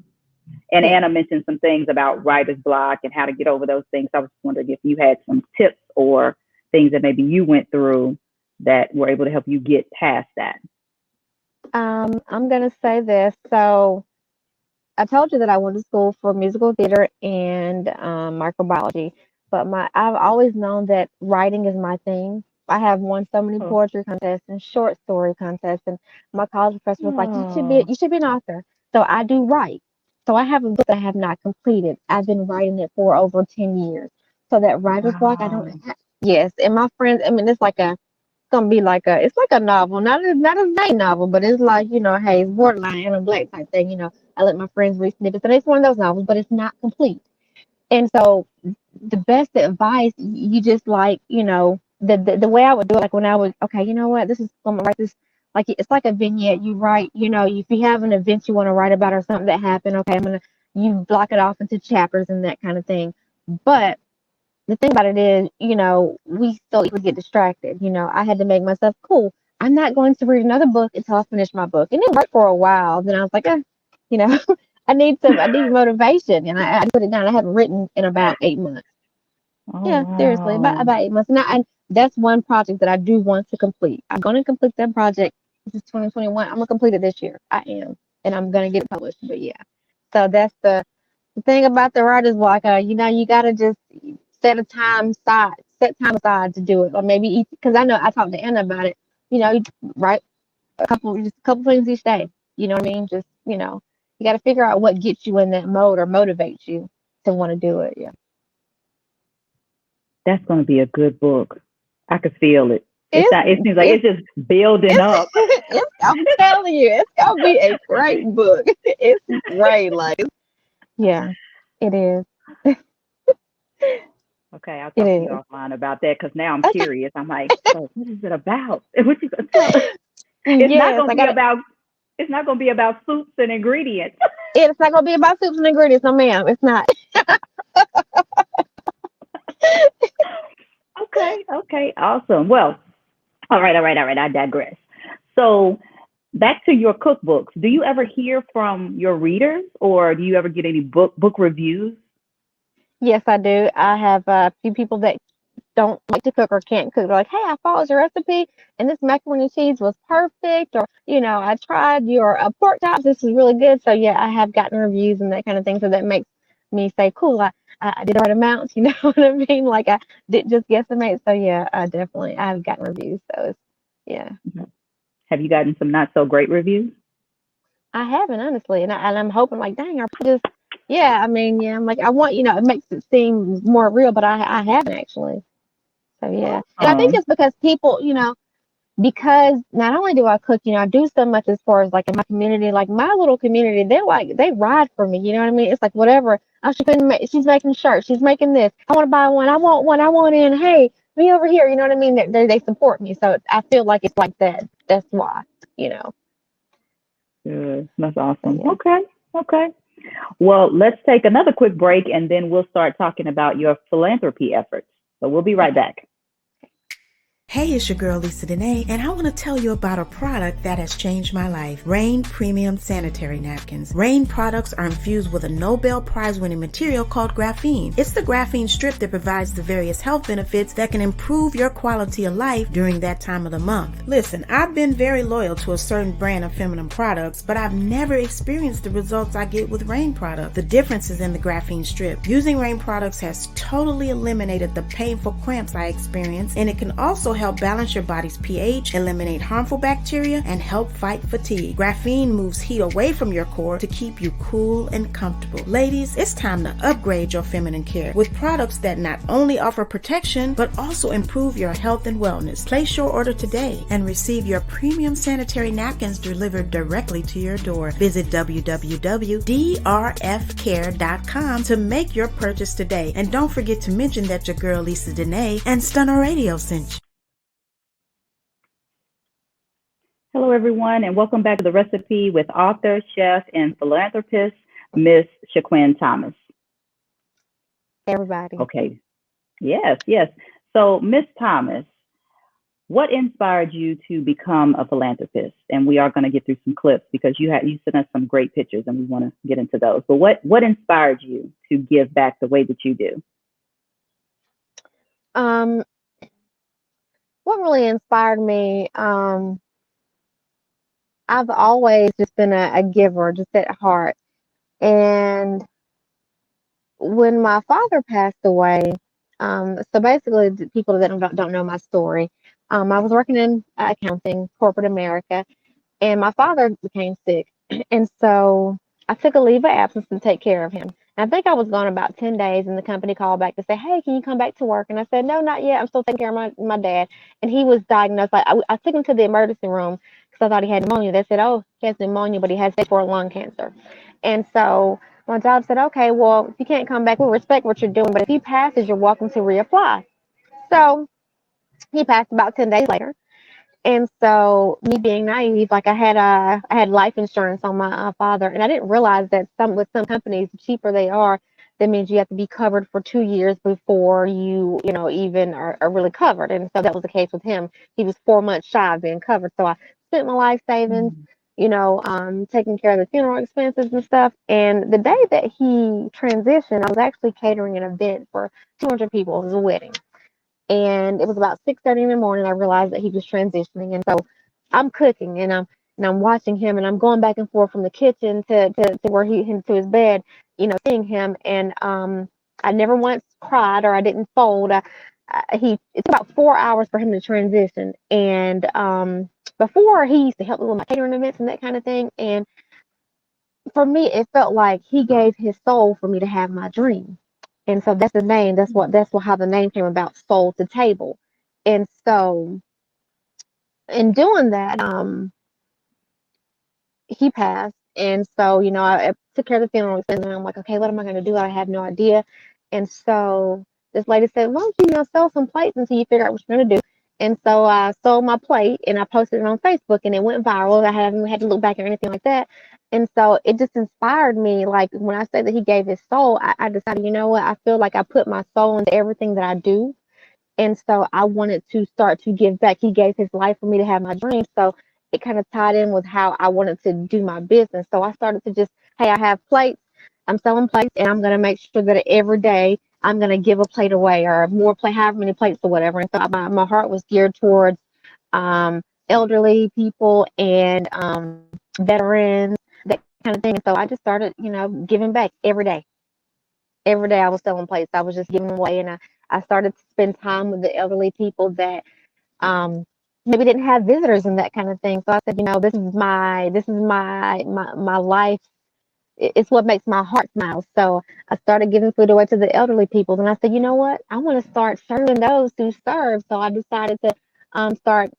And Yeah. Anna mentioned some things about writer's block and how to get over those things. I was wondering if you had some tips or things that maybe you went through that were able to help you get past that. I'm gonna say this. So I told you that I went to school for musical theater and microbiology, but I've always known that writing is my thing. I have won so many Oh, poetry contests and short story contests, and my college professor was like, oh, you should be an author." So I do write. So I have a book I have not completed. I've been writing it for over 10 years. So that writer's block, I don't wow. have. Yes, and my friends. I mean, gonna be like it's like a novel, not a night novel, but it's like, hey, it's borderline and a black type thing. I let my friends read snippets, and it's one of those novels, but it's not complete. And so the best advice, you just like, the way I would do it, like when I would, okay, you know what, this is, I'm gonna write this, like it's like a vignette. You write, if you have an event you want to write about or something that happened, okay, you block it off into chapters and that kind of thing. But the thing about it is, we still easily get distracted. I had to make myself cool. I'm not going to read another book until I finish my book. And it worked for a while. Then I was like, you know, I need motivation. And I put it down. I haven't written in about 8 months. Oh, Yeah, seriously, wow. about 8 months. And that's one project that I do want to complete. I'm going to complete that project. This is 2021. I'm going to complete it this year. I am. And I'm going to get it published. But yeah. So that's the thing about the writer's block. You got to just set time aside to do it. Or maybe each, because I know I talked to Anna about it. You write just a couple things each day. You know what I mean? Just, you got to figure out what gets you in that mode or motivates you to want to do it. Yeah. That's going to be a good book. I could feel it. It's It's not, it seems like it's it's just building it's, up. I'm telling you, it's gonna be a great book. It's great, like yeah, it is. Okay, I'll It talk to you is. offline about that because now I'm Okay. curious. I'm like, so what is it about? What you gonna tell? It's not Yes, going to I be got it. about. It's not going to be about soups and ingredients. It's not gonna be about soups and ingredients, no ma'am. It's not. Okay, okay, awesome. Well, all right. I digress. So back to your cookbooks. Do you ever hear from your readers, or do you ever get any book reviews? Yes, I do. I have a few people that don't like to cook or can't cook. They're like, hey, I followed your recipe and this macaroni and cheese was perfect. Or, I tried your pork chops. This is really good. So, yeah, I have gotten reviews and that kind of thing. So that makes me say, cool, I did the right amount. You know what I mean? Like I didn't just guesstimate. So, yeah, I've gotten reviews. So, yeah, Have you gotten some not so great reviews? I haven't, honestly. And I'm hoping, like, dang, yeah, I mean, yeah, I'm like, I want, it makes it seem more real, but I haven't actually. So, yeah. And I think Um, it's because people, because not only do I cook, I do so much as far as like in my community, like my little community, they ride for me. You know what I mean? It's like whatever. Oh, she's making shirts. She's making this. I want to buy one. I want one. I want in. Hey, me over here. You know what I mean? They support me. So I feel like it's like that. That's why, you know. good. That's So awesome. yeah. Okay. Well, let's take another quick break, and then we'll start talking about your philanthropy efforts. So we'll be right Okay. back. Hey, it's your girl Lisa Dene, and I want to tell you about a product that has changed my life. Rain Premium Sanitary Napkins. Rain products are infused with a Nobel Prize-winning material called graphene. It's the graphene strip that provides the various health benefits that can improve your quality of life during that time of the month. Listen, I've been very loyal to a certain brand of feminine products, but I've never experienced the results I get with Rain products. The difference is in the graphene strip. Using Rain products has totally eliminated the painful cramps I experience, and it can also help balance your body's pH, eliminate harmful bacteria, and help fight fatigue. Graphene moves heat away from your core to keep you cool and comfortable. Ladies, it's time to upgrade your feminine care with products that not only offer protection, but also improve your health and wellness. Place your order today and receive your premium sanitary napkins delivered directly to your door. Visit www.drfcare.com to make your purchase today. And don't forget to mention that your girl Lisa Dene and Stunner Radio sent you. Hello, everyone, and welcome back to the recipe with author, chef, and philanthropist, Miss Shaquin Thomas. Everybody. Okay. Yes. So, Miss Thomas, what inspired you to become a philanthropist? And we are going to get through some clips because you sent us some great pictures and we want to get into those. But what inspired you to give back the way that you do? Um, what really inspired me, I've always just been a giver, just at heart. And when my father passed away, so basically, the people that don't know my story, I was working in accounting, corporate America, and my father became sick. And so I took a leave of absence to take care of him. And I think I was gone about 10 days, and the company called back to say, "Hey, can you come back to work?" And I said, "No, not yet. I'm still taking care of my dad." And he was diagnosed. Like, I took him to the emergency room because I thought he had pneumonia. They said, "Oh, he has pneumonia, but he has stage 4 lung cancer." And so my job said, "Okay, well, if you can't come back, we respect what you're doing, but if he passes, you're welcome to reapply." So he passed about 10 days later. And so, me being naive, like I had life insurance on my father, and I didn't realize that some companies, the cheaper they are, that means you have to be covered for 2 years before you know even are really covered. And so that was the case with him. He was 4 months shy of being covered. So I spent my life savings, taking care of the funeral expenses and stuff. And the day that he transitioned, I was actually catering an event for 200 people. It was a wedding. And it was about 6:30 in the morning. I realized that he was transitioning, and so I'm cooking and I'm watching him, and I'm going back and forth from the kitchen to where to his bed, seeing him. And I never once cried or I didn't fold. It's about 4 hours for him to transition, and before he used to help me with my catering events and that kind of thing. And for me, it felt like he gave his soul for me to have my dream. And so that's the name. That's what how the name came about, soul to table. And so in doing that, he passed. And so, I took care of the funeral expenses, and I'm like, okay, what am I going to do? I have no idea. And so this lady said, why don't you, sell some plates until you figure out what you're going to do? And so I sold my plate and I posted it on Facebook, and it went viral. I haven't had to look back or anything like that. And so it just inspired me. Like, when I say that he gave his soul, I decided, you know what? I feel like I put my soul into everything that I do. And so I wanted to start to give back. He gave his life for me to have my dream. So it kind of tied in with how I wanted to do my business. So I started to just, hey, I have plates. I'm selling plates, and I'm going to make sure that every day I'm going to give a plate away, or more plate, however many plates or whatever. And so my heart was geared towards elderly people and veterans, that kind of thing. And so I just started, giving back every day. Every day I was selling plates. I was just giving them away, and I started to spend time with the elderly people that maybe didn't have visitors and that kind of thing. So I said, this is my life. It's what makes my heart smile. So I started giving food away to the elderly people, and I said, you know what? I want to start serving those who serve. So I decided to start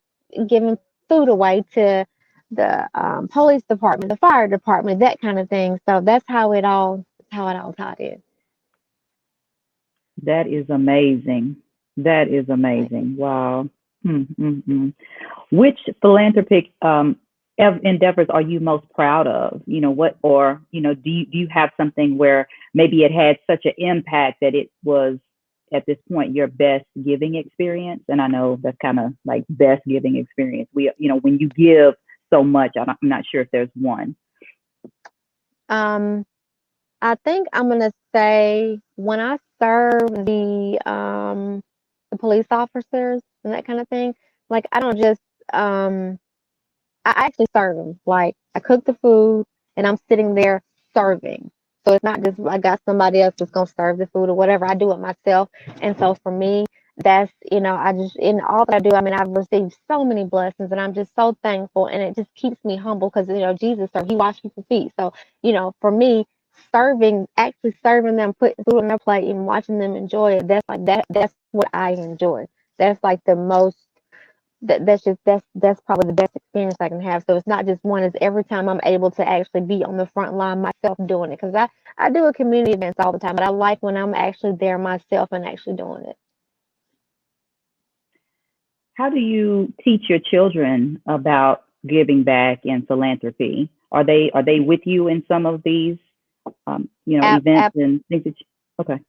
giving food away to the police department, the fire department, that kind of thing. So that's how it all tied in. That is amazing. That is amazing. Wow. Mm. Which philanthropic endeavors are you most proud of? Do you have something where maybe it had such an impact that it was at this point your best giving experience? And I know that's kind of like best giving experience. When you give so much, I'm not sure if there's one. I think I'm gonna say when I serve the police officers and that kind of thing. Like, I don't just I actually serve them. Like, I cook the food and I'm sitting there serving. So it's not just I got somebody else that's gonna serve the food or whatever. I do it myself. And so for me, that's, I just, in all that I do, I mean, I've received so many blessings, and I'm just so thankful, and it just keeps me humble because, Jesus served, he washed people's feet. So, for me, actually serving them, putting food on their plate and watching them enjoy it, that's what I enjoy. That's like the most that's probably the best experience I can have. So it's not just one; it's every time I'm able to actually be on the front line myself doing it. Because I do a community events all the time, but I like when I'm actually there myself and actually doing it. How do you teach your children about giving back and philanthropy? Are they with you in some of these Ab- events ab- and things okay.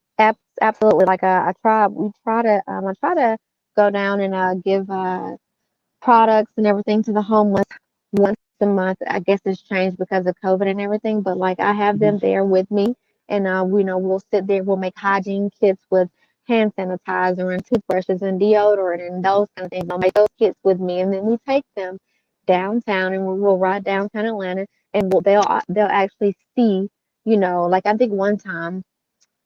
Absolutely. Like, I try to go down and give. products and everything to the homeless once a month. I guess it's changed because of COVID and everything, but like I have Hmm. them there with me, and we'll sit there, we'll make hygiene kits with hand sanitizer and toothbrushes and deodorant and those kind of things. I'll make those kits with me, and then we take them downtown, and we'll ride downtown Atlanta, and they'll actually see, like I think one time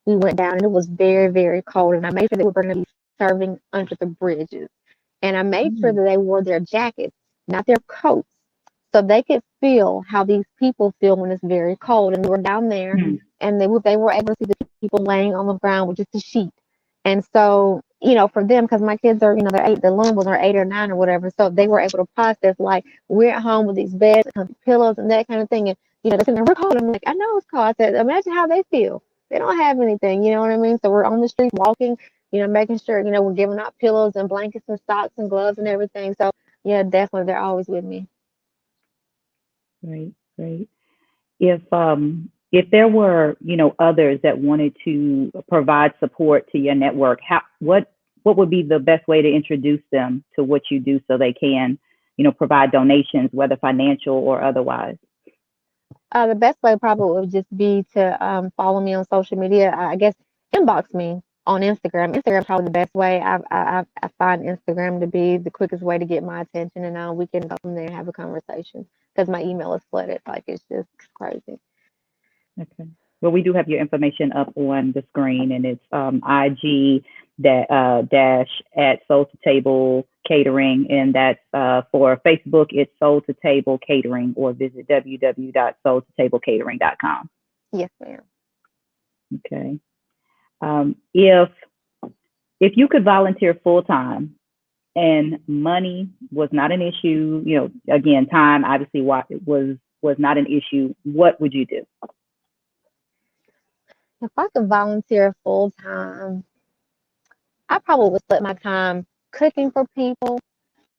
we went down and it was very, very cold, and I made sure that we were going to be serving under the bridges. And I made sure Mm. that they wore their jackets, not their coats, so they could feel how these people feel when it's very cold. And we were down there, Mm. and they were able to see the people laying on the ground with just a sheet. And so, for them, because my kids are, they're 8, the little ones are 8 or 9 or whatever, so they were able to process like we're at home with these beds and pillows and that kind of thing. And they're saying we're cold. I'm like, I know it's cold. I said, imagine how they feel. They don't have anything, you know what I mean? So we're on the street walking, making sure, we're giving out pillows and blankets and socks and gloves and everything. So yeah, definitely they're always with me. Great, great. If there were, others that wanted to provide support to your network, what would be the best way to introduce them to what you do so they can, provide donations, whether financial or otherwise? The best way probably would just be to follow me on social media. I guess inbox me on Instagram. Instagram is probably the best way. I find Instagram to be the quickest way to get my attention, and we can go from there and have a conversation because my email is flooded. Like it's just crazy. Okay. Well, we do have your information up on the screen, and it's IG that dash at Soul to Table Catering, and that's for Facebook. It's Soul to Table Catering, or visit www.soultotablecatering.com. Yes, ma'am. Okay. If you could volunteer full time and money was not an issue, again, time obviously was not an issue, what would you do? If I could volunteer full time, I probably would split my time cooking for people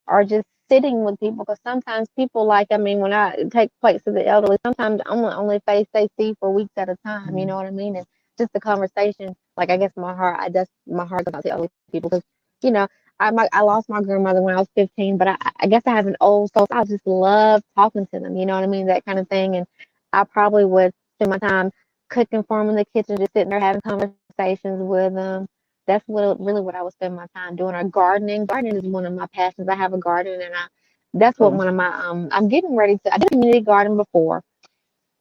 or just sitting with people because sometimes people like, I mean, when I take plates to the elderly, sometimes I'm the only face they see for weeks at a time. You know Mm. what I mean? And just the conversation, like I guess my heart goes out to elderly people because, you know, I lost my grandmother when I was 15, but I guess I have an old soul. So I just love talking to them. You know what I mean? That kind of thing. And I probably would spend my time cooking for them in the kitchen, just sitting there having conversations with them. That's really what I would spend my time doing. Or gardening. Gardening is one of my passions. I have a garden, and that's what Cool. one of my I'm getting ready to. I did a community garden before,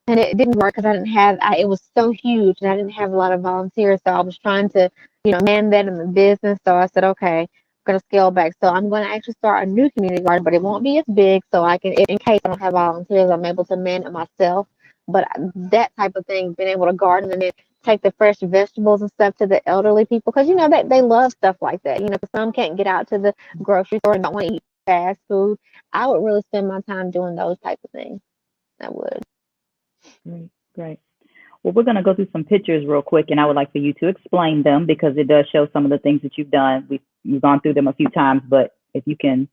and it didn't work because I didn't have. It was so huge, and I didn't have a lot of volunteers. So I was trying to, man that in the business. So I said, okay, I'm gonna scale back. So I'm gonna actually start a new community garden, but it won't be as big. So I can, in case I don't have volunteers, I'm able to man it myself. But that type of thing, being able to garden and then take the fresh vegetables and stuff to the elderly people, because they love stuff like that. 'Cause some can't get out to the grocery store and don't want to eat fast food. I would really spend my time doing those type of things. I would. Great, great. Well, we're going to go through some pictures real quick, and I would like for you to explain them because it does show some of the things that you've done. We've gone through them a few times, but if you can,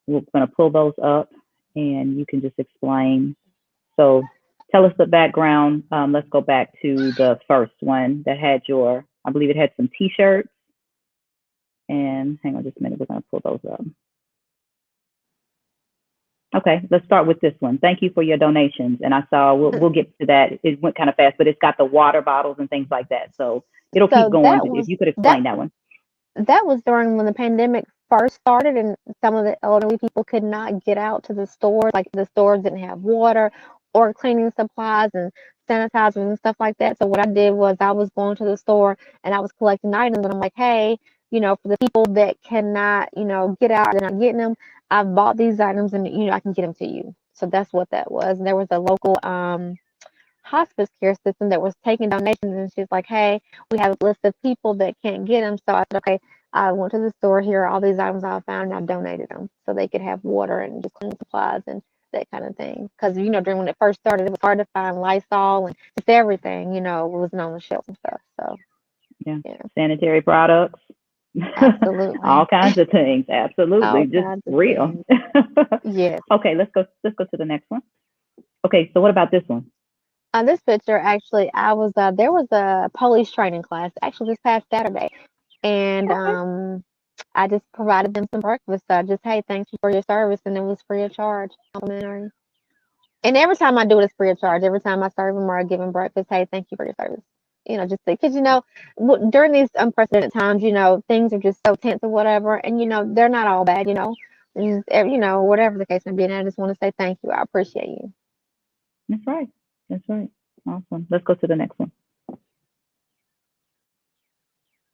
we're going to pull those up, and you can just explain. So tell us the background. Let's go back to the first one that had I believe it had some T-shirts. And hang on just a minute, we're going to pull those up. Okay, let's start with this one. Thank you for your donations. And I saw we'll get to that. It went kind of fast, but it's got the water bottles and things like that. So it'll keep So going. But if you could that explain that one. that was during when the pandemic first started, and some of the elderly people could not get out to the stores. Like the stores didn't have water or cleaning supplies and sanitizers and stuff like that. So what I did was I was going to the store and I was collecting items, and I'm like, hey, for the people that cannot, get out, they're not getting them. I've bought these items, and I can get them to you. So that's what that was. And there was a local hospice care system that was taking donations, and she's like, hey, we have a list of people that can't get them. So I said, okay, I went to the store, here are all these items I found, and I donated them so they could have water and just cleaning supplies and that kind of thing. Because during when it first started, it was hard to find Lysol and just everything, wasn't on the shelf and stuff. So Yeah, yeah, sanitary products, absolutely. all kinds of things. Absolutely, All just kinds of real. things. Yes. Okay, let's go. Let's go to the next one. Okay, so what about this one? On this picture, actually, there was a police training class actually this past Saturday, and Okay. I just provided them some breakfast. So just, hey, thank you for your service, and it was free of charge, complimentary. And every time I do it, it's free of charge. Every time I serve them or I give them breakfast, hey, thank you for your service. Just because during these unprecedented times, things are just so tense or whatever, and they're not all bad. Whatever the case may be. And I just want to say thank you. I appreciate you. That's right. That's right. Awesome. Let's go to the next one.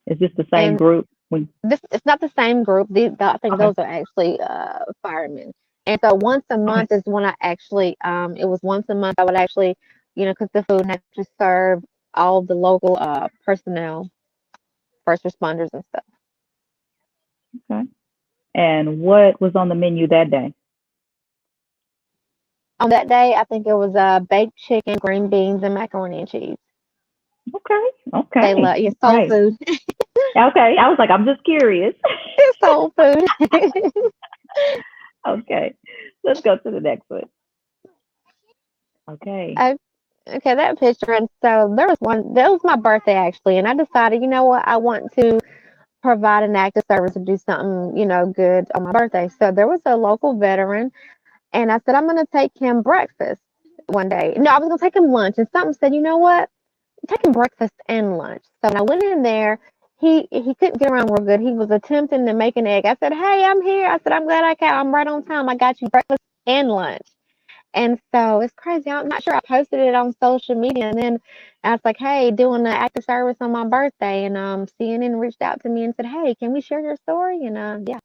Is this the same And group? it's not the same group. I think Okay. those are actually firemen. And so once a Okay. month is when I actually it was once a month I would actually cook the food and actually serve all the local personnel, first responders and stuff. Okay. And what was on the menu that day? On that day, I think it was baked chicken, green beans, and macaroni and cheese. Okay. They Okay. love soul Right. food. Okay. I was like, I'm just curious. It's soul food. Okay. Let's go to the next one. Okay. Okay, that picture. And so there was one. That was my birthday actually, and I decided, you know what, I want to provide an act of service and do something, good on my birthday. So there was a local veteran, and I said I'm gonna take him breakfast one day. No, I was gonna take him lunch, and something said, you know what, take him breakfast and lunch. So when I went in there, he couldn't get around real good. He was attempting to make an egg. I said, hey, I'm here. I said, I'm glad I came. I'm right on time. I got you breakfast and lunch. And so it's crazy. I'm not sure. I posted it on social media, and then I was like, "Hey, doing the active service on my birthday," and CNN reached out to me and said, "Hey, can we share your story?" And yeah,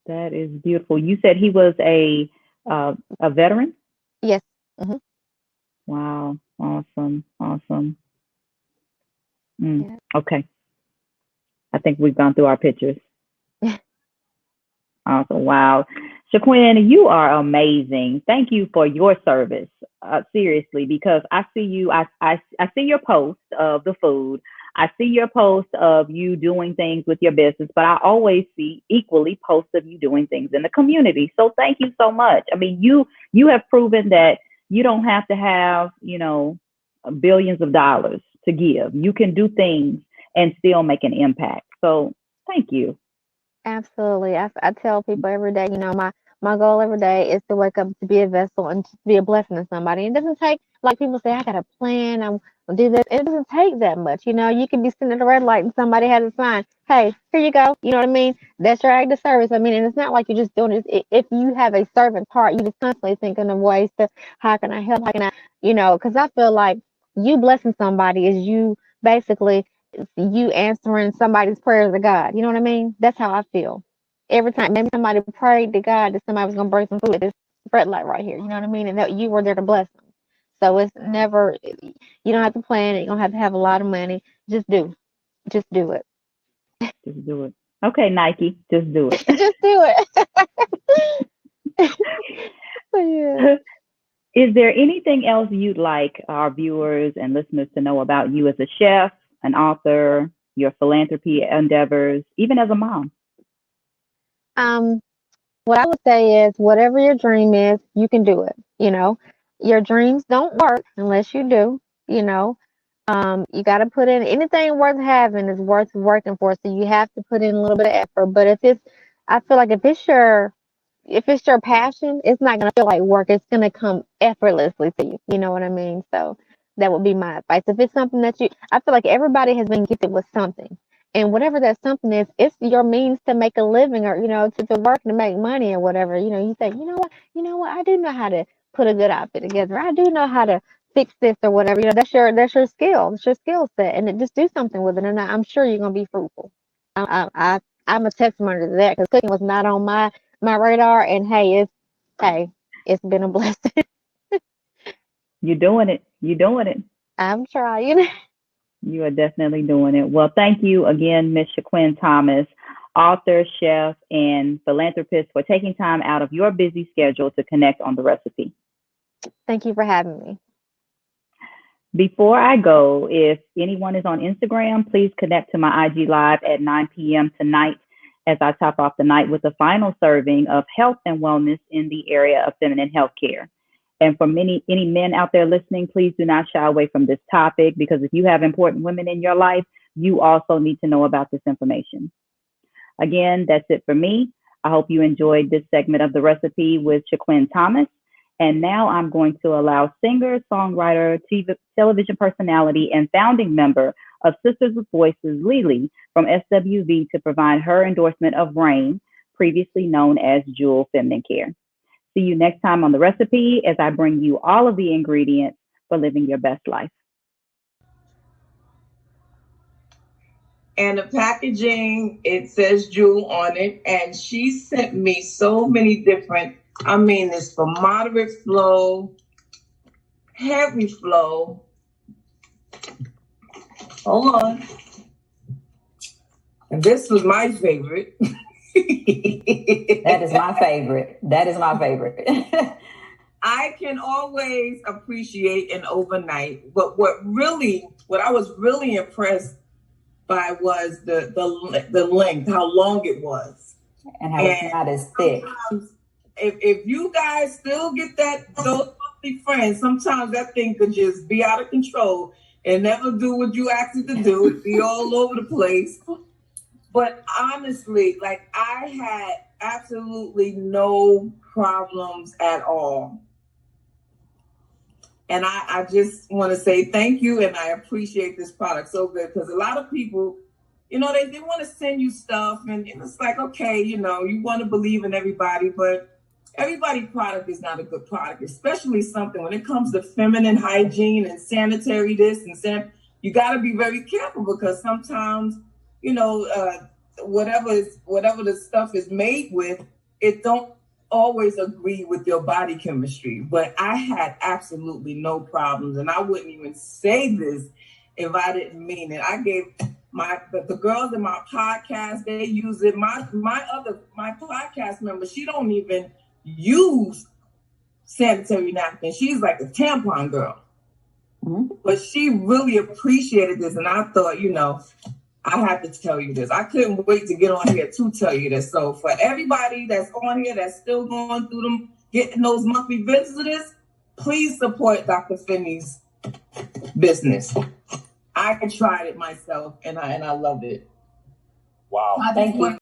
That is beautiful. You said he was a veteran? yes, hmm Wow. Awesome. Awesome. Mm. yeah. Okay. I think we've gone through our pictures. Awesome. Wow. Shaquin, you are amazing. Thank you for your service. Seriously, because I see you, I see your post of the food. I see your post of you doing things with your business, but I always see equally posts of you doing things in the community. So thank you so much. I mean, you have proven that you don't have to have, billions of dollars to give. You can do things and still make an impact. So thank you. Absolutely. I tell people every day, my goal every day is to wake up to be a vessel and to be a blessing to somebody. It doesn't take, like people say, I got a plan, I'm gonna do this. It doesn't take that much. You can be sitting at a red light and somebody has a sign. Hey, here you go. You know what I mean? That's your act of service. I mean, and it's not like you're just doing it. If you have a servant part, you just constantly thinking of ways to, how can I help? How can I, because I feel like you blessing somebody is you basically you answering somebody's prayers to God. You know what I mean? That's how I feel. Every time maybe somebody prayed to God that somebody was gonna bring some food at this red light right here. You know what I mean? And that you were there to bless them. So it's never, you don't have to plan it. You don't have to have a lot of money. Just do. Just do it. Just do it. Okay, Nike, just do it. Just do it. Yeah. Is there anything else you'd like our viewers and listeners to know about you as a chef, an author, your philanthropy endeavors, even as a mom? Um, what I would say is whatever your dream is, you can do it. Your dreams don't work unless you do, you know. You got to put in anything worth having is worth working for. So you have to put in a little bit of effort. But I feel like if it's your passion, it's not gonna feel like work. It's gonna come effortlessly to you. You know what I mean? So that would be my advice. If it's something I feel like everybody has been gifted with something, and whatever that something is, it's your means to make a living, or to work to make money or whatever. You say, you know what, I do know how to put a good outfit together. I do know how to fix this or whatever. That's your skill. It's your skill set, and just do something with it, and I'm sure you're gonna be fruitful. I'm a testimony to that because cooking was not on my radar, and it's been a blessing. You're doing it. You're doing it. I'm trying. You are definitely doing it. Well, thank you again, Ms. Shaquin Thomas, author, chef, and philanthropist, for taking time out of your busy schedule to connect on the recipe. Thank you for having me. Before I go, if anyone is on Instagram, please connect to my IG Live at 9 p.m. tonight as I top off the night with a final serving of health and wellness in the area of feminine health care. And for any men out there listening, please do not shy away from this topic, because if you have important women in your life, You also need to know about this information. Again, that's it for me. I hope you enjoyed this segment of the recipe with Shaquin Thomas. And now I'm going to allow singer, songwriter, television personality, and founding member of Sisters with Voices, Lily from SWV, to provide her endorsement of Rain, previously known as Jewel Feminine Care. See you next time on The Recipe as I bring you all of the ingredients for living your best life. And the packaging, it says Jewel on it. And she sent me so many different, it's for moderate flow, heavy flow. Hold on. And this was my favorite. That is my favorite. That is my favorite. I can always appreciate an overnight, but what I was really impressed by was the length, how long it was. And how it's not as thick. If you guys still get those monthly friends, sometimes that thing could just be out of control and never do what you asked it to do. It'd be all over the place. But honestly, I had absolutely no problems at all. And I just want to say thank you, and I appreciate this product so good, because a lot of people, they want to send you stuff, and it's like, okay, you want to believe in everybody, but everybody's product is not a good product, especially something when it comes to feminine hygiene and sanitary this and you got to be very careful, because sometimes, whatever the stuff is made with, it don't always agree with your body chemistry. But I had absolutely no problems, and I wouldn't even say this if I didn't mean it. I gave the girls in my podcast, they use it. My podcast member, she don't even use sanitary napkins. She's like a tampon girl. Mm-hmm. But she really appreciated this, and I thought, I have to tell you this. I couldn't wait to get on here to tell you this. So for everybody that's on here that's still going through them, getting those monthly visitors, please support Dr. Finney's business. I tried it myself, and I loved it. Wow. Thank you.